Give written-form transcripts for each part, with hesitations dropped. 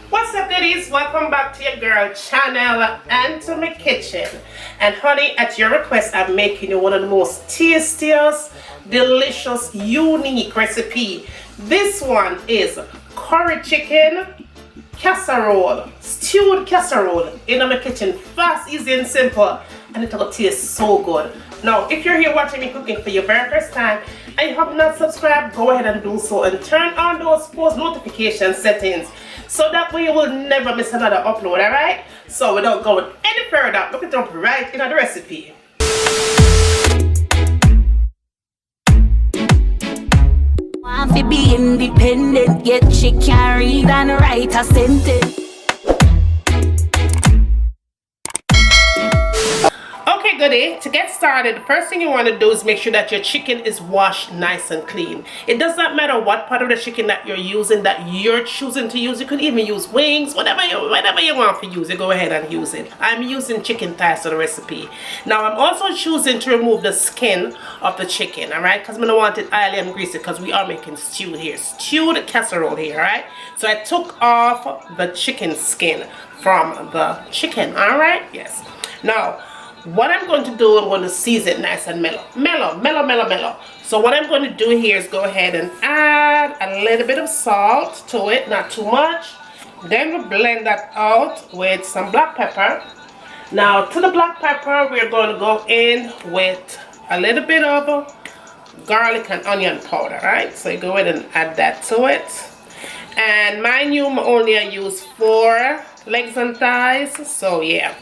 What's up, goodies? Welcome back to your girl channel and to my kitchen. And honey, at your request, I'm making you one of the most tastiest, delicious, unique recipe. This one is curry chicken casserole, stewed casserole in my kitchen. Fast, easy and simple, and it'll taste so good. Now, if you're here watching me cooking for your very first time and you have not subscribed, go ahead and do so and turn on those post notification settings so that way you will never miss another upload, alright? So without going any further, look it up right in the recipe. Want to be independent, yet she can't read and write a sentence. Okay, goodie, to get started, the first thing you want to do is make sure that your chicken is washed nice and clean. It does not matter what part of the chicken that you're using, that you're choosing to use. You could even use wings, whatever you want to use it, go ahead and use it. I'm using chicken thighs for the recipe. Now, I'm also choosing to remove the skin of the chicken, alright? Because I don't want it oily and greasy because we are making stew here. Stewed casserole here, alright? So I took off the chicken skin from the chicken, alright? Yes. Now, what I'm going to do, I'm going to season it nice and mellow. So what I'm going to do here is go ahead and add a little bit of salt to it, not too much. Then we blend that out with some black pepper. Now to the black pepper, we're going to go in with a little bit of garlic and onion powder, right? So you go ahead and add that to it. And mind you, only I use 4 legs and thighs, so yeah.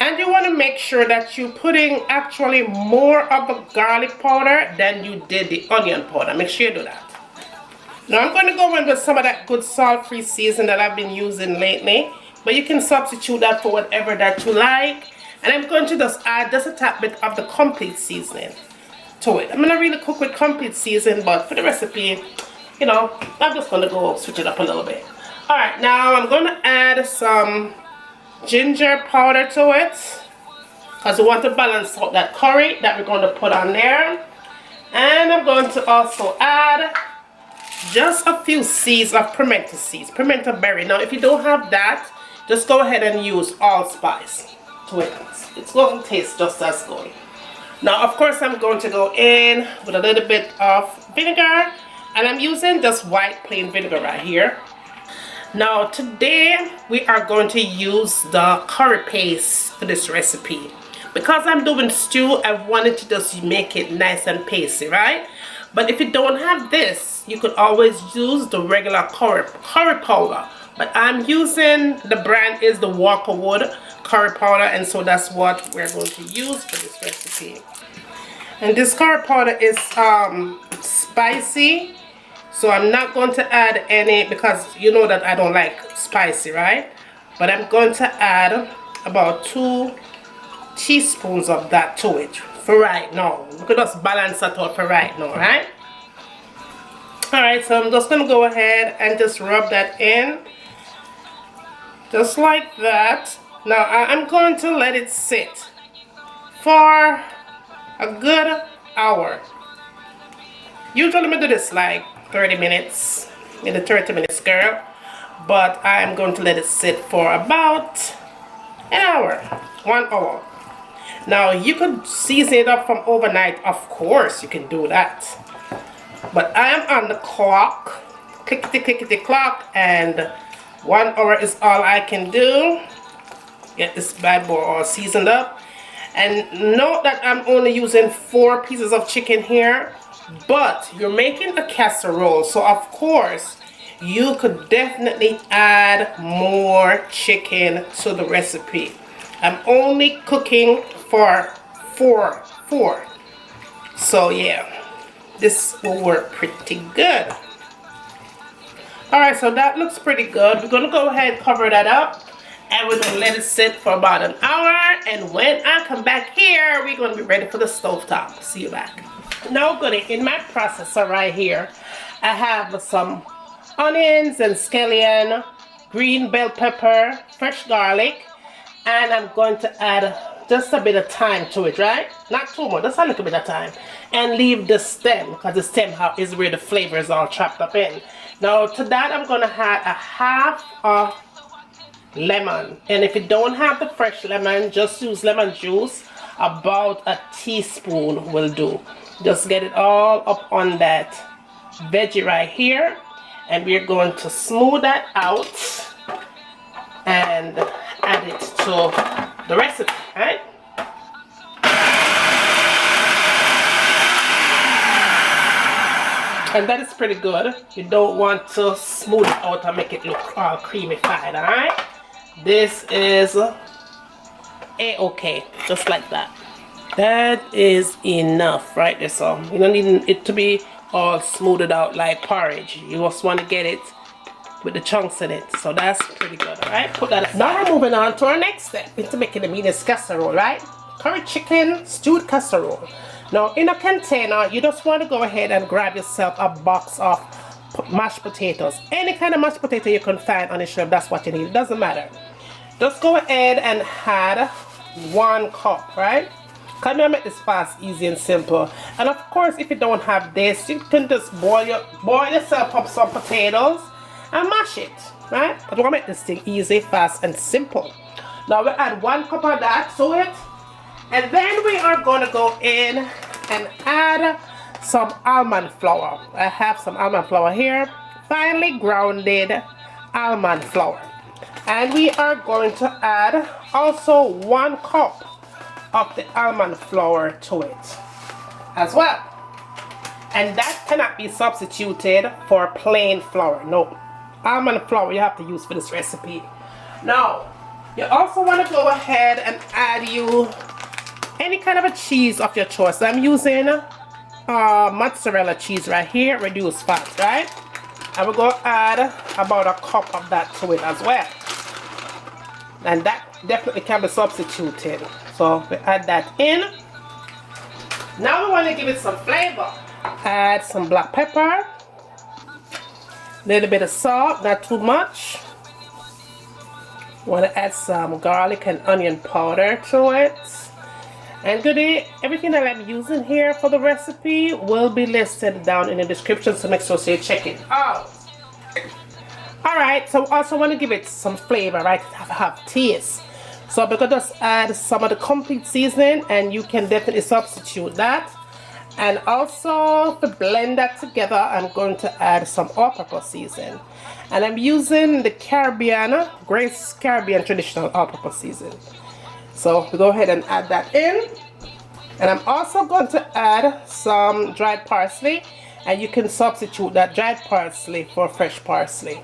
And you want to make sure that you're putting actually more of the garlic powder than you did the onion powder. Make sure you do that. Now I'm going to go in with some of that good salt-free seasoning that I've been using lately. But you can substitute that for whatever that you like. And I'm going to just add just a tad bit of the complete seasoning to it. I'm going to really cook with complete seasoning, but for the recipe, you know, I'm just going to go switch it up a little bit. Alright, now I'm going to add some ginger powder to it because we want to balance out that curry that we're going to put on there. And I'm going to also add just a few seeds of pimento berry. Now if you don't have that, just go ahead and use allspice to it. It's going to taste just as good. Now of course I'm going to go in with a little bit of vinegar, and I'm using just white plain vinegar right here. Now today we are going to use the curry paste for this recipe. Because I'm doing stew, I wanted to just make it nice and pasty, right? But if you don't have this, you could always use the regular curry powder. But I'm using, the brand is the Walkerwood curry powder, and so that's what we're going to use for this recipe. And this curry powder is spicy. So I'm not going to add any, because you know that I don't like spicy, right? But I'm going to add about 2 teaspoons of that to it for right now. We could just balance that out for right now, right? Alright, so I'm just going to go ahead and just rub that in. Just like that. Now I'm going to let it sit for a good hour. Usually I do this like 30 minutes, maybe 30 minutes, girl, but I'm going to let it sit for about an hour, 1 hour. Now you could season it up from overnight, of course you can do that, but I am on the clock, clickety clock, and 1 hour is all I can do. Get this bad boy all seasoned up. And note that I'm only using 4 pieces of chicken here. But you're making a casserole, so of course you could definitely add more chicken to the recipe. I'm only cooking for 4. So yeah, this will work pretty good. Alright, so that looks pretty good. We're going to go ahead and cover that up, and we're going to let it sit for about an hour. And when I come back here, we're going to be ready for the stovetop. See you back. Now goodie, in my processor right here, I have some onions and scallion, green bell pepper, fresh garlic, and I'm going to add just a bit of thyme to it, right? Not too much, just a little bit of thyme. And leave the stem, because the stem is where the flavor is all trapped up in. Now to that I'm gonna add a half of lemon, and if you don't have the fresh lemon, just use lemon juice. About a teaspoon will do. Just get it all up on that veggie right here, and we're going to smooth that out and add it to the recipe, right? And that is pretty good. You don't want to smooth it out and make it look all creamified, alright? This is a-okay, just like that. That is enough right there. So you don't need it to be all smoothed out like porridge. You just want to get it with the chunks in it. So that's pretty good, alright? Put that aside. Now we're moving on to our next step, into making the meanest casserole, right? Curry chicken stewed casserole. Now in a container, you just want to go ahead and grab yourself a box of mashed potatoes. Any kind of mashed potato you can find on the shelf, that's what you need. It doesn't matter. Just go ahead and add 1 cup, right? Because I make this fast, easy and simple. And of course, if you don't have this, you can just boil yourself up some potatoes and mash it, right? But we're gonna make this thing easy, fast and simple. Now we add 1 cup of that to it. And then we are going to go in and add some almond flour. I have some almond flour here, finely grounded almond flour. And we are going to add also 1 cup of the almond flour to it as well. And that cannot be substituted for plain flour. No, almond flour you have to use for this recipe. Now, you also want to go ahead and add you any kind of a cheese of your choice. I'm using mozzarella cheese right here, reduced fat, right? And we're going to add about 1 cup of that to it as well. And that definitely can be substituted. So we add that in. Now we want to give it some flavor. Add some black pepper, a little bit of salt, not too much. Want to add some garlic and onion powder to it. And goodie, everything that I'm using here for the recipe will be listed down in the description, so make sure you check it out. Alright, so also want to give it some flavor, right? Have taste. So we're going to just add some of the complete seasoning, and you can definitely substitute that. And also to blend that together, I'm going to add some all-purpose seasoning. And I'm using the Grace Caribbean traditional all-purpose seasoning. So we go ahead and add that in. And I'm also going to add some dried parsley, and you can substitute that dried parsley for fresh parsley.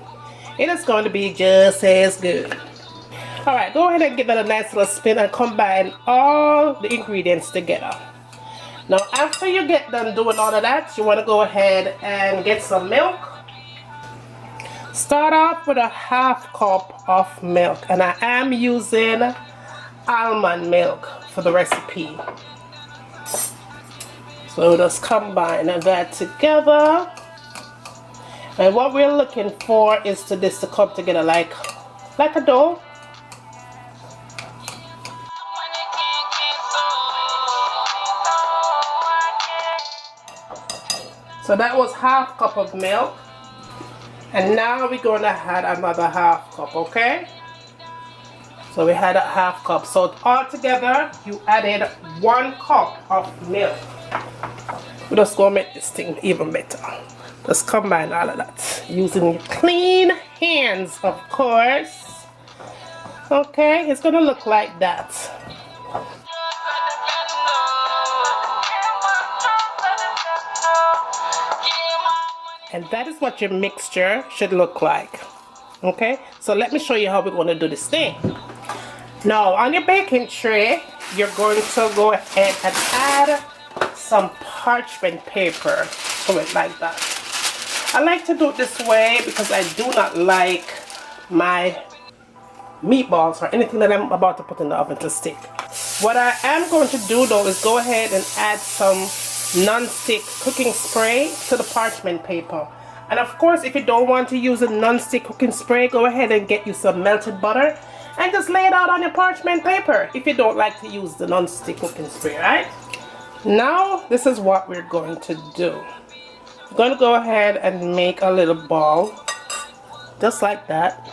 It is going to be just as good. Alright, go ahead and give that a nice little spin and combine all the ingredients together. Now after you get done doing all of that, you want to go ahead and get some milk. Start off with a 1/2 cup of milk, and I am using almond milk for the recipe. So just combine that together, and what we're looking for is to this to come together like a dough. So that was 1/2 cup of milk, and now we're going to add another 1/2 cup, okay? So we had a 1/2 cup. So altogether, you added 1 cup of milk. We're just going to make this thing even better. Just combine all of that using your clean hands, of course. Okay, it's going to look like that. And that is what your mixture should look like. Okay, so let me show you how we're going to do this thing. Now on your baking tray, you're going to go ahead and add some parchment paper to it like that. I like to do it this way because I do not like my meatballs or anything that I'm about to put in the oven to stick. What I am going to do though is go ahead and add some non-stick cooking spray to the parchment paper. And of course, if you don't want to use a non-stick cooking spray, go ahead and get you some melted butter and just lay it out on your parchment paper if you don't like to use the non-stick cooking spray, right? Now, this is what we're going to do. going to go ahead and make a little ball, just like that.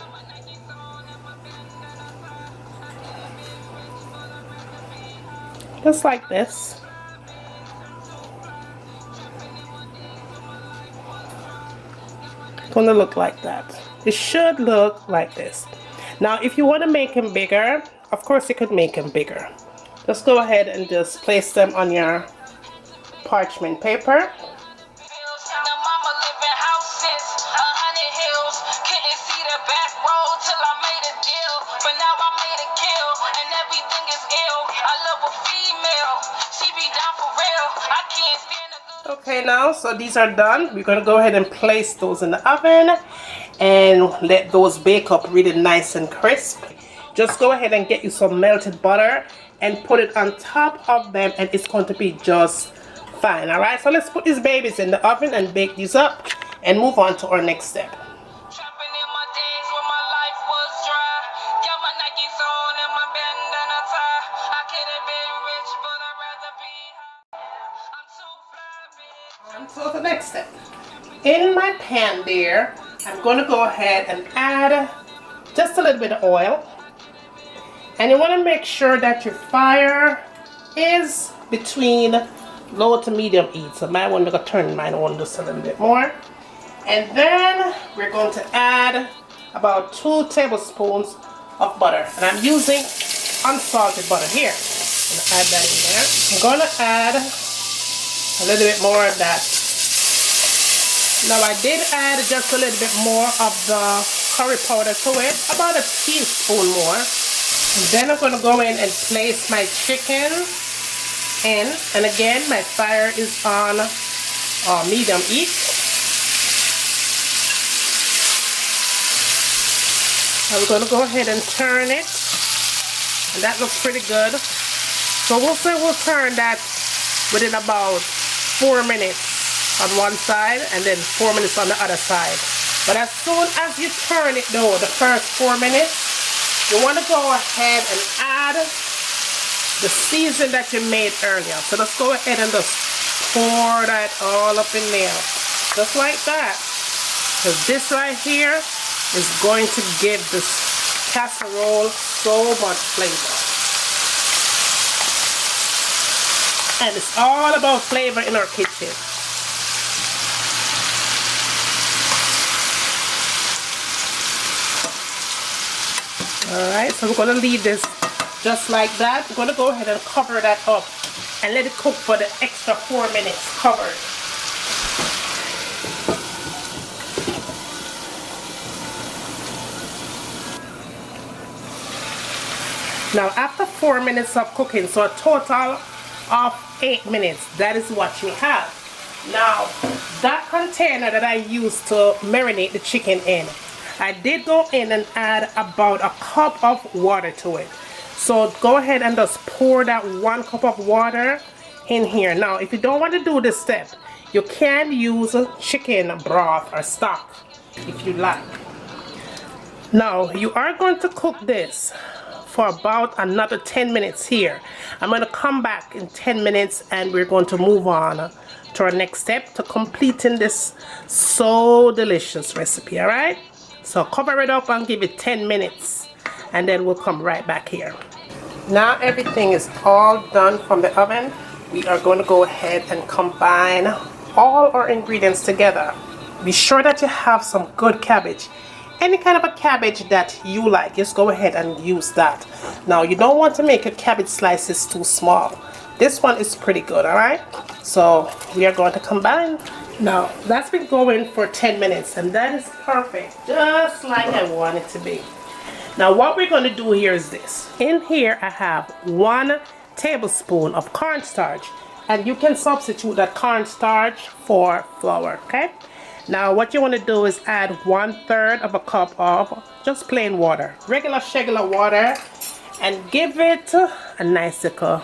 Just like this. Gonna look like that. It should look like this. Now if you want to make them bigger, of course you could make them bigger. Just go ahead and just place them on your parchment paper. Okay, now so these are done. We're gonna go ahead and place those in the oven and let those bake up really nice and crisp. Just go ahead and get you some melted butter and put it on top of them, and it's going to be just fine. All right, so let's put these babies in the oven and bake these up and move on to our next step. So the next step, in my pan there, I'm going to go ahead and add just a little bit of oil, and you want to make sure that your fire is between low to medium heat. So I want to turn mine on just a little bit more, and then we're going to add about 2 tablespoons of butter, and I'm using unsalted butter here. I'm going to add that in there. I'm going to add a little bit more of that. Now I did add just a little bit more of the curry powder to it, about a teaspoon more. And then I'm going to go in and place my chicken in. And again, my fire is on medium heat. I'm going to go ahead and turn it. And that looks pretty good. So we'll say we'll turn that within about 4 minutes on one side and then 4 minutes on the other side. But as soon as you turn it though, the first 4 minutes, you want to go ahead and add the season that you made earlier. So let's go ahead and just pour that all up in there, just like that. Because this right here is going to give this casserole so much flavor. And it's all about flavor in our kitchen. Alright, so we're going to leave this just like that. We're going to go ahead and cover that up and let it cook for the extra 4 minutes covered. Now after 4 minutes of cooking, so a total of 8 minutes, that is what you have. Now that container that I used to marinate the chicken in, I did go in and add about a cup of water to it. So go ahead and just pour that 1 cup of water in here. Now if you don't want to do this step, you can use chicken broth or stock if you like. Now you are going to cook this for about another 10 minutes here. I'm going to come back in 10 minutes and we're going to move on to our next step to completing this so delicious recipe. All right, so cover it up and give it 10 minutes and then we'll come right back here. Now everything is all done from the oven. We are going to go ahead and combine all our ingredients together. Be sure that you have some good cabbage. Any kind of a cabbage that you like, just go ahead and use that. Now you don't want to make your cabbage slices too small. This one is pretty good, alright? So we are going to combine. Now that's been going for 10 minutes and that is perfect, just like I want it to be. Now what we're going to do here is this. In here I have 1 tablespoon of cornstarch, and you can substitute that cornstarch for flour, okay? Now what you want to do is add 1/3 of a cup of just plain water, regular water, and give it a nice little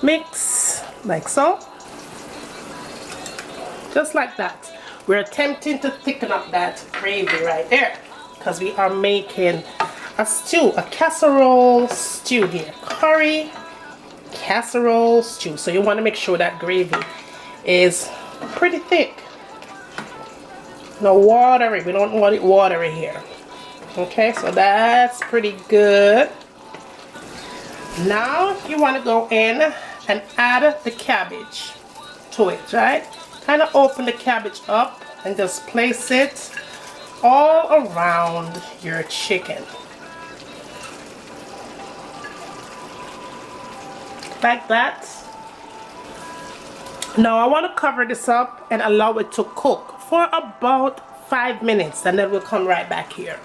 mix like so, just like that. We're attempting to thicken up that gravy right there because we are making a stew, a casserole stew here, curry casserole stew. So you want to make sure that gravy is pretty thick. No watery. We don't want it watery here. Okay, so that's pretty good. Now you want to go in and add the cabbage to it, right? Kind of open the cabbage up and just place it all around your chicken. Like that. Now I want to cover this up and allow it to cook for about 5 minutes, and then we'll come right back here.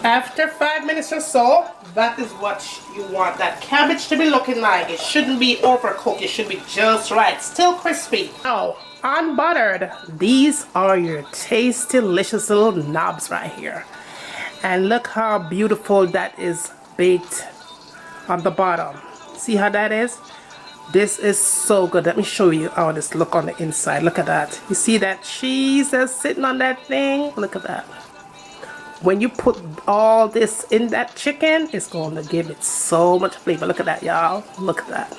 After 5 minutes or so, that is what you want that cabbage to be looking like. It shouldn't be overcooked. It should be just right. Still crispy. Now, unbuttered, these are your tasty, delicious little knobs right here. And look how beautiful that is baked on the bottom. See how that is? This is so good. Let me show you how this look on the inside. Look at that. You see that cheese that's sitting on that thing? Look at that. When you put all this in that chicken, it's going to give it so much flavor. Look at that, y'all. Look at that.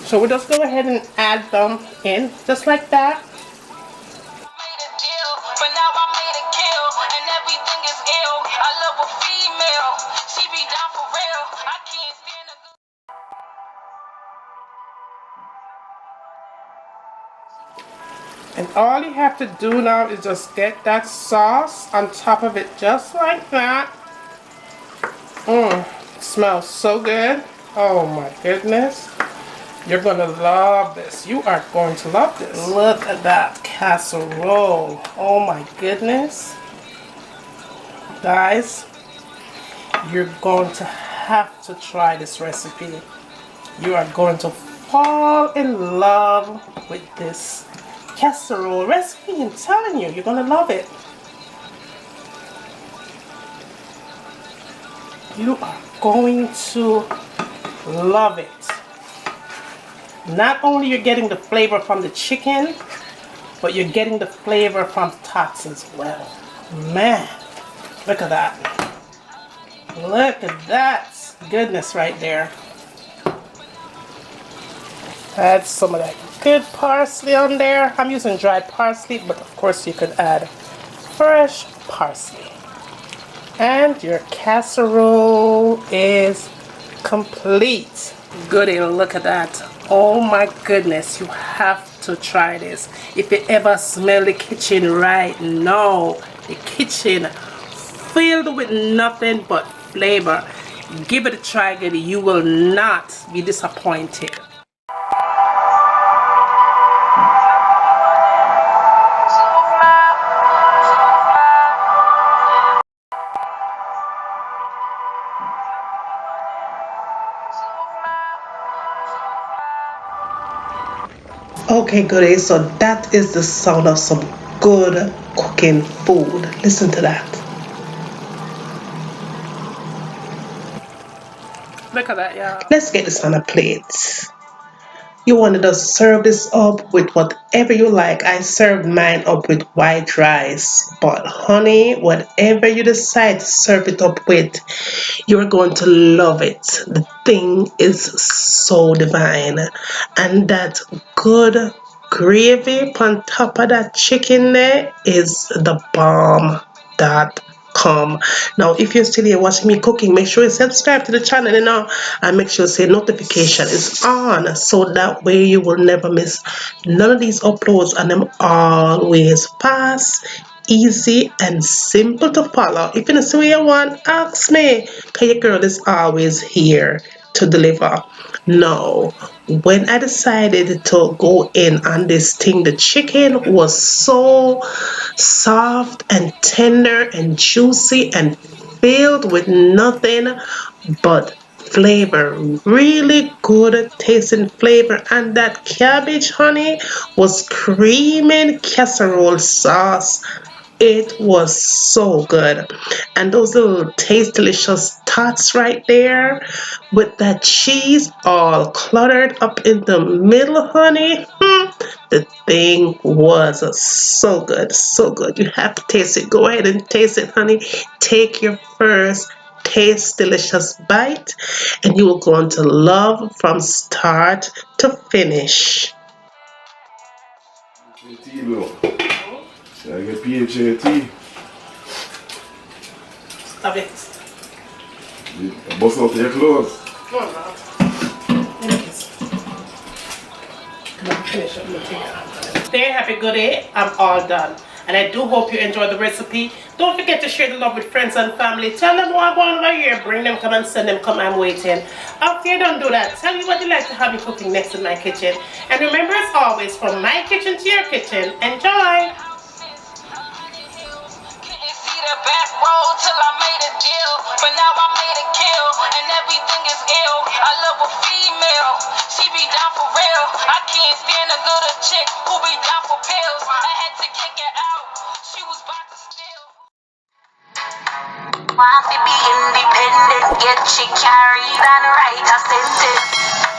So we'll just go ahead and add them in just like that. And all you have to do now is just get that sauce on top of it just like that. It smells so good. Oh my goodness. You're gonna love this. You are going to love this. Look at that casserole. Oh my goodness. Guys, you're going to have to try this recipe. You are going to fall in love with this casserole recipe. I'm telling you, you're gonna love it. You are going to love it. Not only you're getting the flavor from the chicken, but you're getting the flavor from tots as well. Man, look at that. Look at that goodness right there. Add some of that good parsley on there. I'm using dried parsley, but of course you could add fresh parsley. And your casserole is complete. Goody, look at that. Oh my goodness, you have to try this. If you ever smell the kitchen right now, the kitchen filled with nothing but flavor, give it a try, Goody. You will not be disappointed. Okay, goodies, so that is the sound of some good cooking food. Listen to that. Look at that, y'all. Let's get this on a plate. You want to just serve this up with whatever you like. I served mine up with white rice. But honey, whatever you decide to serve it up with, you're going to love it. The thing is so divine. And that good gravy on top of that chicken there is the bomb.com. Now, if you're still here watching me cooking, make sure you subscribe to the channel, you know, and make sure you say notification is on, so that way you will never miss none of these uploads, and them always fast, easy, and simple to follow. If you don't see what you want, ask me, because your girl is always here to deliver. No, when I decided to go in on this thing, the chicken was so soft and tender and juicy and filled with nothing but flavor. Really good tasting flavor. And that cabbage, honey, was creaming casserole sauce. It was so good. And those little taste delicious tots right there with that cheese all cluttered up in the middle, honey. The thing was so good, so good. You have to taste it. Go ahead and taste it, honey. Take your first taste delicious bite, and you will go on to love from start to finish. Tea though. I get PHA tea. Stop it. Bust out your clothes. No, no. Finish up my thing. There, happy good day. I'm all done. And I do hope you enjoyed the recipe. Don't forget to share the love with friends and family. Tell them what I'm going over here. Bring them, come and send them, come, I'm waiting. After you don't do that, tell me what you like to have me cooking next in my kitchen. And remember, as always, from my kitchen to your kitchen, enjoy. Back road till I made a deal, but now I made a kill, and everything is ill. I love a female, she be down for real. I can't stand a little chick who be down for pills. I had to kick her out, she was about to steal. Want to be independent, yet she carried on right, I sent it.